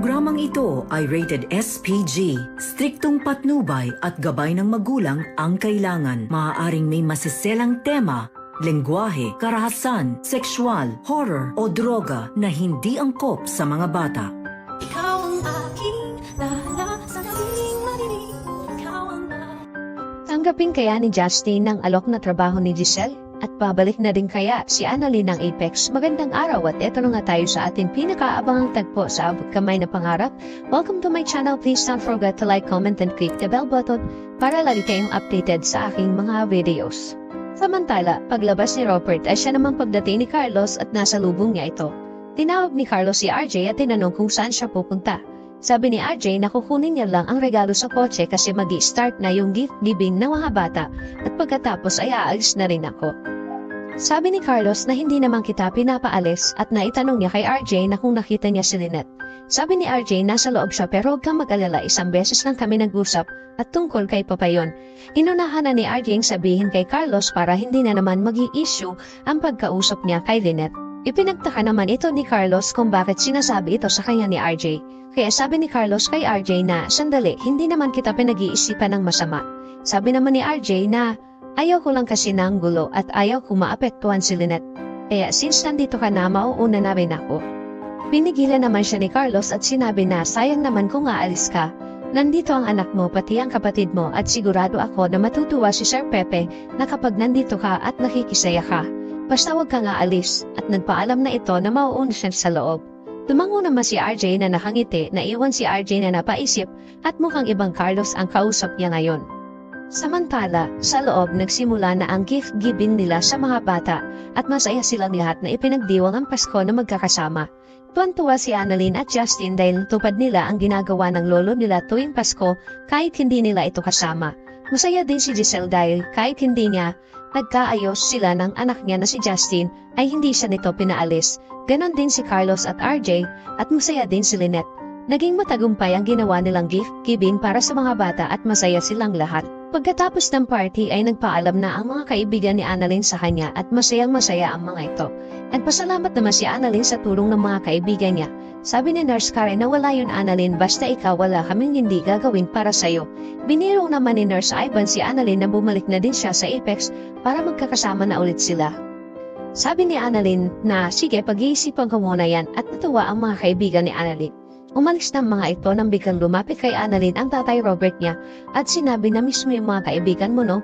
programang ito ay rated SPG. Striktong patnubay at gabay ng magulang ang kailangan. Maaaring may masiselang tema, lengguwahe, karahasan, sexual, horror o droga na hindi angkop sa mga bata. Ikaw ang aking dahala sa gabing madilim. Ikaw ang Tanggapin kaya ni Justin ang alok na trabaho ni Giselle? At pabalik na rin kaya si Annalyn ng Apex? Magandang araw at eto na nga tayo sa ating pinakaabangang tagpo sa abot kamay na pangarap. Welcome to my channel. Please don't forget to like, comment, and click the bell button para lagi kayong updated sa aking mga videos. Samantala, paglabas ni Robert ay siya namang pagdating ni Carlos at nasa lubong niya ito. Tinawag ni Carlos si RJ at tinanong kung saan siya pupunta. Sabi ni RJ na kukunin niya lang ang regalo sa kotse kasi magi-start na yung gift giving ng mga bata at pagkatapos ay aalis na rin ako. Sabi ni Carlos na hindi naman kita pinapaalis at naitanong niya kay RJ na kung nakita niya si Lynette. Sabi ni RJ nasa loob siya pero huwag kang mag-alala, isang beses lang kami nag-usap at tungkol kay Papayon. Inunahan na ni RJ ang sabihin kay Carlos para hindi na naman magi-issue ang pagkausap niya kay Lynette. Ipinagtaka naman ito ni Carlos kung bakit sinasabi ito sa kanya ni RJ. Kaya sabi ni Carlos kay RJ na, sandali, hindi naman kita pinag-iisipan ng masama. Sabi naman ni RJ na, ayaw ko lang kasi ng gulo at ayaw ko maapektuhan si Lynette. Kaya since nandito ka na, mauuna na rin ako. Pinigilan naman siya ni Carlos at sinabi na, sayang naman kung aalis ka. Nandito ang anak mo pati ang kapatid mo at sigurado ako na matutuwa si Sir Pepe na kapag nandito ka at nakikisaya ka. Basta huwag kang aalis at nagpaalam na ito na mauuna siya sa loob. Tumango naman si RJ na nakangiti, naiwan si RJ na napaisip at mukhang ibang Carlos ang kausap niya ngayon. Samantala, sa loob nagsimula na ang gift giving nila sa mga bata at masaya silang lahat na ipinagdiwang ang Pasko na magkakasama. Tuwan-tuwa si Annalyn at Justin dahil tupad nila ang ginagawa ng lolo nila tuwing Pasko kahit hindi nila ito kasama. Masaya din si Giselle dahil kahit hindi niya nagkaayos sila ng anak niya na si Justin ay hindi siya nito pinaalis. Ganon din si Carlos at RJ at masaya din si Lynette. Naging matagumpay ang ginawa nilang gift giving para sa mga bata at masaya silang lahat. Pagkatapos ng party ay nagpaalam na ang mga kaibigan ni Annalyn sa kanya at masayang-masaya ang mga ito. Nagpasalamat naman si Annalyn sa tulong ng mga kaibigan niya. Sabi ni Nurse Karen na wala yun Annalyn, basta ikaw wala kaming hindi gagawin para sa'yo. Biniro naman ni Nurse Ivan si Annalyn na bumalik na din siya sa Apex para magkakasama na ulit sila. Sabi ni Annalyn na sige pag-iisipan ko muna yan at natuwa ang mga kaibigan ni Annalyn. Umalis na ang mga ito nang biglang lumapit kay Annalyn ang tatay Robert niya at sinabi na mismo yung mga kaibigan mo no?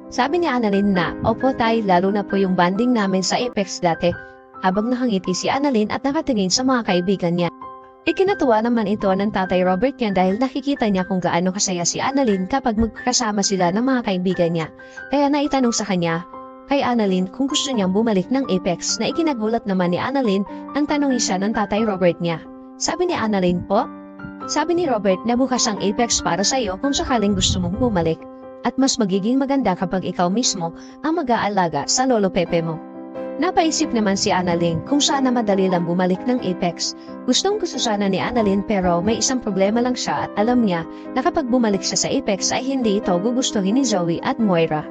Sabi ni Annalyn na, opo tay, lalo na po yung banding namin sa Apex dati. Habang nakangiti si Annalyn at nakatingin sa mga kaibigan niya. Ikinatuwa naman ito ng tatay Robert niya dahil nakikita niya kung gaano kasaya si Annalyn kapag magkasama sila ng mga kaibigan niya. Kaya naitanong sa kanya kay Annalyn kung gusto niyang bumalik ng Apex na ikinagulat naman ni Annalyn ang tanongin siya ng tatay Robert niya. Sabi ni Annalyn po, sabi ni Robert na bukas ang Apex para sa iyo kung sakaling gusto mong bumalik at mas magiging maganda kapag ikaw mismo ang mag-aalaga sa lolo Pepe mo. Napaisip naman si Annalyn kung sana madali lang bumalik ng Apex. Gustong gusto sana ni Annalyn pero may isang problema lang siya at alam niya na kapag bumalik siya sa Apex ay hindi ito gugustuhin ni Zoe at Moira.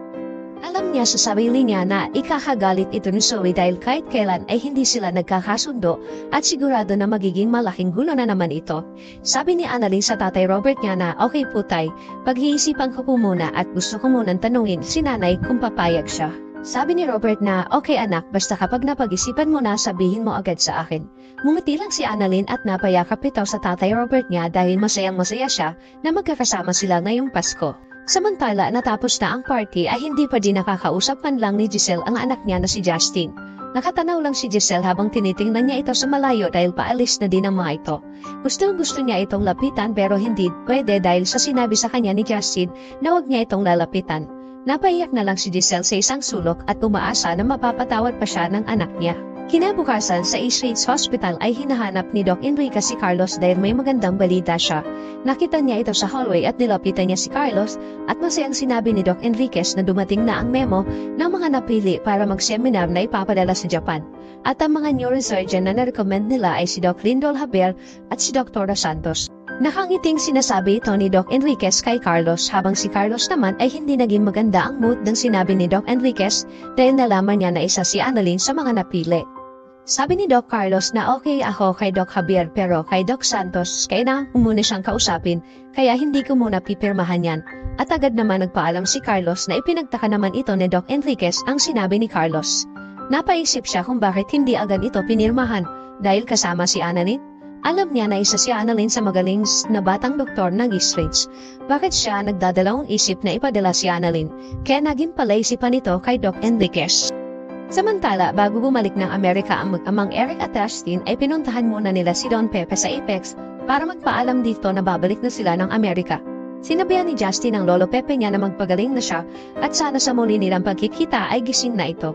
Alam niya sa sarili niya na ikakagalit ito ni Zoe dahil kahit kailan ay hindi sila nagkakasundo at sigurado na magiging malaking gulo na naman ito. Sabi ni Annalyn sa tatay Robert niya na okay po tay, pag-iisipan ko po muna at gusto ko munang tanungin si nanay kung papayag siya. Sabi ni Robert na okay anak, basta kapag napag-isipan mo na sabihin mo agad sa akin. Mumiti lang si Annalyn at napayakap ito sa tatay Robert niya dahil masayang-masaya siya na magkakasama sila ngayong Pasko. Samantala natapos na ang party ay hindi pa din nakakausap man lang ni Giselle ang anak niya na si Justin. Nakatanaw lang si Giselle habang tinitingnan niya ito sa malayo dahil paalis na din ang mga ito. Gusto niya itong lapitan pero hindi pwede dahil sa sinabi sa kanya ni Justin na huwag niya itong lalapitan. Napaiyak na lang si Giselle sa isang sulok at umaasa na mapapatawad pa siya ng anak niya. Kinabukasan sa East Ridge Hospital ay hinahanap ni Doc Enriquez si Carlos dahil may magandang balita siya. Nakita niya ito sa hallway at nilapitan niya si Carlos at masayang sinabi ni Doc Enriquez na dumating na ang memo ng mga napili para mag-seminar na ipapadala sa Japan. At ang mga neurosurgeon na na-recommend nila ay si Doc Lindol Haber at si Dr. Santos. Nakangiting sinasabi ito ni Doc Enriquez kay Carlos habang si Carlos naman ay hindi naging maganda ang mood ng sinabi ni Doc Enriquez dahil nalaman niya na isa si Annalyn sa mga napili. Sabi ni Doc Carlos na okay ako kay Doc Javier pero kay Doc Santos kailangan ko muna siyang kausapin kaya hindi ko muna pipirmahan yan. At agad naman nagpaalam si Carlos na ipinagtaka naman ito ni Doc Enriquez ang sinabi ni Carlos. Napaisip siya kung bakit hindi agad ito pinirmahan dahil kasama si Annalyn. Alam niya na isa si Annalyn sa magaling na batang doktor ng East Ridge. Bakit siya nagdadalawang isip na ipadala si Annalyn? Kaya naging palaisipan ito kay Doc Enriquez. Samantala, bago bumalik ng Amerika ang mag-amang Eric at Justin ay pinuntahan muna nila si Don Pepe sa Apex para magpaalam dito na babalik na sila ng Amerika. Sinabihan ni Justin ang lolo Pepe niya na magpagaling na siya at sana sa muli nilang pagkikita ay gising na ito.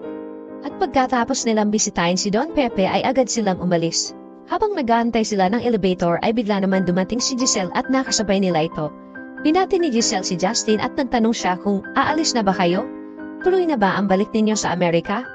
At pagkatapos nilang bisitahin si Don Pepe ay agad silang umalis. Habang nag-aantay sila ng elevator ay bigla naman dumating si Giselle at nakasabay nila ito. Binati ni Giselle si Justin at nagtanong siya kung aalis na ba kayo? Tuloy na ba ang balik ninyo sa Amerika?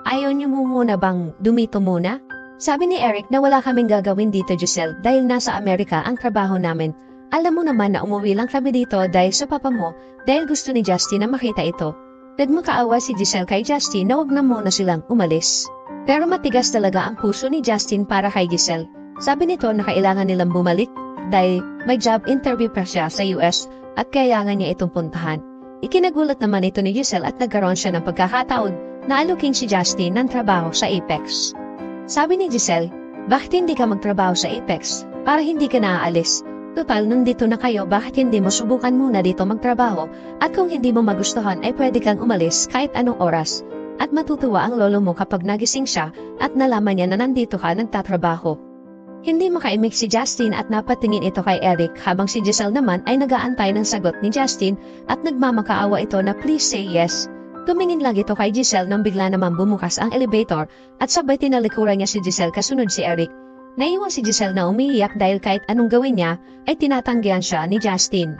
Ayaw niyo muna bang dumito muna? Sabi ni Eric na wala kaming gagawin dito Giselle dahil nasa Amerika ang trabaho namin. Alam mo naman na umuwi lang kami dito dahil sa papa mo dahil gusto ni Justin na makita ito. Nagmakaawa si Giselle kay Justin na wag na muna silang umalis. Pero matigas talaga ang puso ni Justin para kay Giselle. Sabi nito na kailangan nilang bumalik dahil may job interview pa siya sa US at kailangan niya itong puntahan. Ikinagulat naman ito ni Giselle at nagkaroon siya ng pagkakataon na alukin si Justin ng trabaho sa Apex. Sabi ni Giselle, bakit hindi ka magtrabaho sa Apex para hindi ka naaalis? Total, nandito na kayo, bakit hindi mo subukan muna dito magtrabaho at kung hindi mo magustuhan ay pwede kang umalis kahit anong oras. At matutuwa ang lolo mo kapag nagising siya at nalaman niya na nandito ka nagtatrabaho. Hindi makaimik si Justin at napatingin ito kay Eric habang si Giselle naman ay nag-aantay ng sagot ni Justin at nagmamakaawa ito na please say yes. Tumingin lang ito kay Giselle nang bigla naman bumukas ang elevator at sabay tinalikuran niya si Giselle kasunod si Eric. Naiwan si Giselle na umiiyak dahil kahit anong gawin niya ay tinatanggihan siya ni Justin.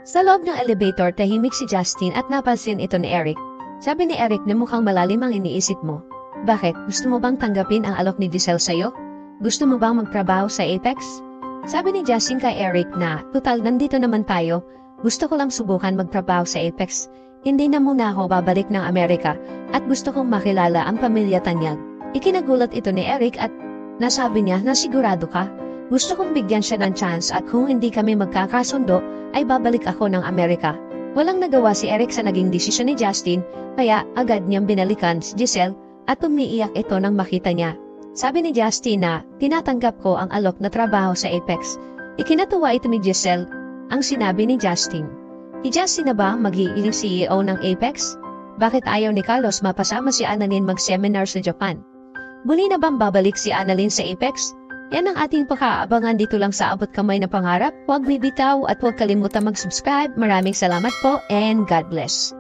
Sa loob ng elevator tahimik si Justin at napansin ito ni Eric. Sabi ni Eric na mukhang malalim ang iniisip mo. Bakit? Gusto mo bang tanggapin ang alok ni Giselle sa'yo? Gusto mo bang magtrabaho sa Apex? Sabi ni Justin kay Eric na total nandito naman tayo. Gusto ko lang subukan magtrabaho sa Apex. Hindi na muna ako babalik ng Amerika at gusto kong makilala ang pamilya Tanyag. Ikinagulat ito ni Eric at nasabi niya na sigurado ka. Gusto kong bigyan siya ng chance at kung hindi kami magkakasundo ay babalik ako ng Amerika. Walang nagawa si Eric sa naging desisyon ni Justin kaya agad niyang binalikan si Giselle at umiiyak ito nang makita niya. Sabi ni Justin na tinatanggap ko ang alok na trabaho sa Apex. Ikinatuwa ito ni Giselle ang sinabi ni Justin. Si Justin na ba magiging CEO ng Apex? Bakit ayaw ni Carlos mapasama si Annalyn mag-seminar sa Japan? Muli na bang babalik si Annalyn sa Apex? Yan ang ating pakaabangan dito lang sa Abot Kamay na Pangarap. Huwag bibitaw at huwag kalimutan mag-subscribe. Maraming salamat po and God bless.